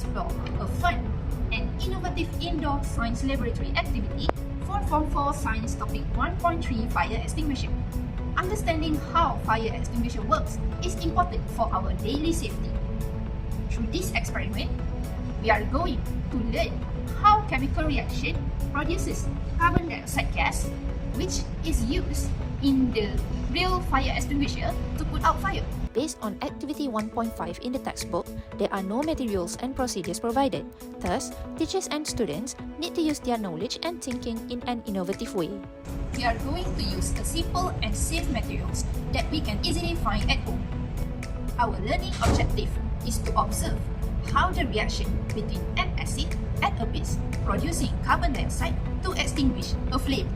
explore a fun and innovative indoor science laboratory activity for Form 4 Science Topic 1.3 Fire Extinguisher. Understanding how fire extinguisher works is important for our daily safety. Through this experiment, we are going to learn how chemical reaction produces carbon dioxide gas, which is used in the real fire extinguisher to put out fire. Based on Activity 1.5 in the textbook, there are no materials and procedures provided. Thus, teachers and students need to use their knowledge and thinking in an innovative way. We are going to use a simple and safe materials that we can easily find at home. Our learning objective is to observe how the reaction between an acid and a base producing carbon dioxide to extinguish a flame.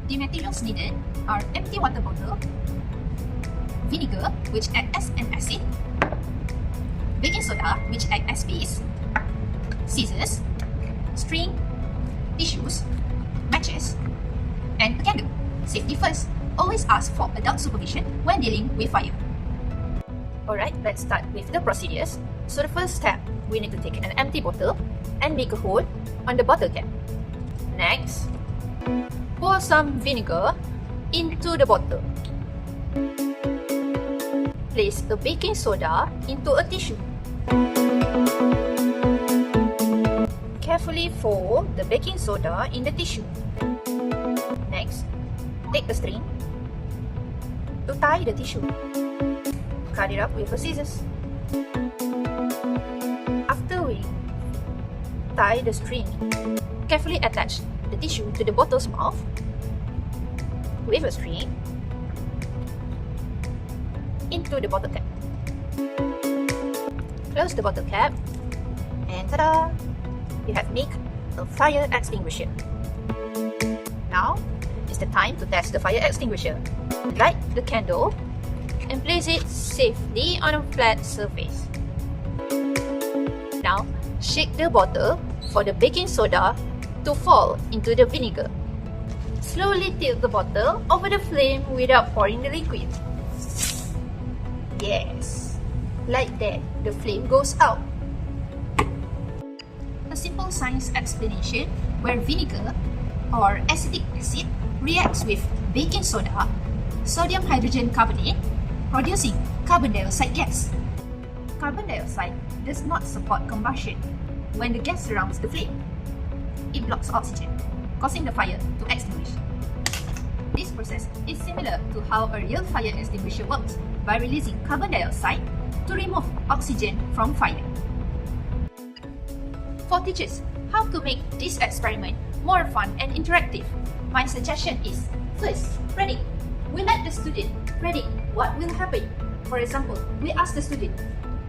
The materials needed are empty water bottle, vinegar, which acts as an acid, baking soda, which acts as base, scissors, string, tissues, matches, and a candle. Safety first. Always ask for adult supervision when dealing with fire. Alright, let's start with the procedures. So the first step, we need to take an empty bottle and make a hole on the bottle cap. Next, pour some vinegar into the bottle. Place a baking soda into a tissue. Carefully fold the baking soda in the tissue. Next, take a string to tie the tissue. Cut it up with a scissors. After we tie the string, carefully attach the tissue to the bottle's mouth with a string into the bottle cap. Close the bottle cap and ta-da! You have made a fire extinguisher. Now is the time to test the fire extinguisher. Light the candle and place it safely on a flat surface. Now shake the bottle for the baking soda to fall into the vinegar. Slowly tilt the bottle over the flame without pouring the liquid. Yes, like that, the flame goes out. A simple science explanation where vinegar or acetic acid reacts with baking soda, sodium hydrogen carbonate, producing carbon dioxide gas. Carbon dioxide does not support combustion when the gas surrounds the flame. It blocks oxygen, causing the fire to extinguish. This process is similar to how a real fire extinguisher works by releasing carbon dioxide to remove oxygen from fire. For teachers, how to make this experiment more fun and interactive? My suggestion is, first, predict. We let the student predict what will happen. For example, we ask the student,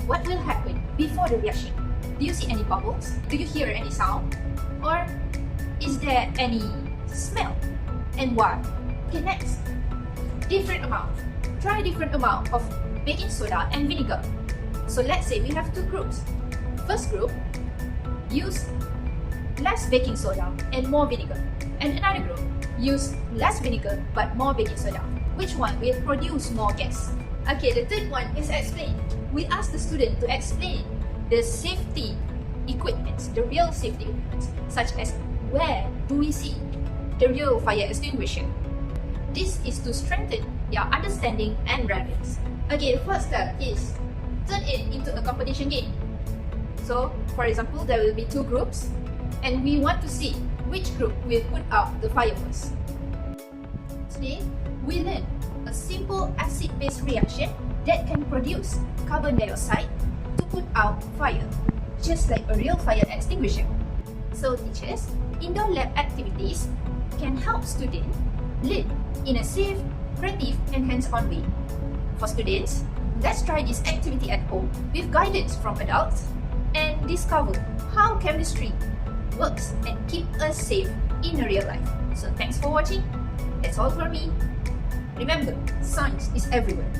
what will happen before the reaction? Do you see any bubbles? Do you hear any sound? Or is there any smell? And why? Okay, next, different amount. Try different amount of baking soda and vinegar. So let's say we have two groups. First group, use less baking soda and more vinegar. And another group, use less vinegar but more baking soda. Which one will produce more gas? Okay, the third one is explain. We ask the student to explain the safety equipment, the real safety equipment, such as where do we see the real fire extinguisher. This is to strengthen their understanding and relevance. Okay, the first step is turn it into a competition game. So, for example, there will be two groups and we want to see which group will put out the fire first. Today, we learn a simple acid-base reaction that can produce carbon dioxide to put out fire, just like a real fire extinguisher. So teachers, indoor lab activities can help students learn in a safe, creative and hands-on way. For students, let's try this activity at home with guidance from adults and discover how chemistry works and keep us safe in real life. So thanks for watching. That's all for me. Remember, science is everywhere.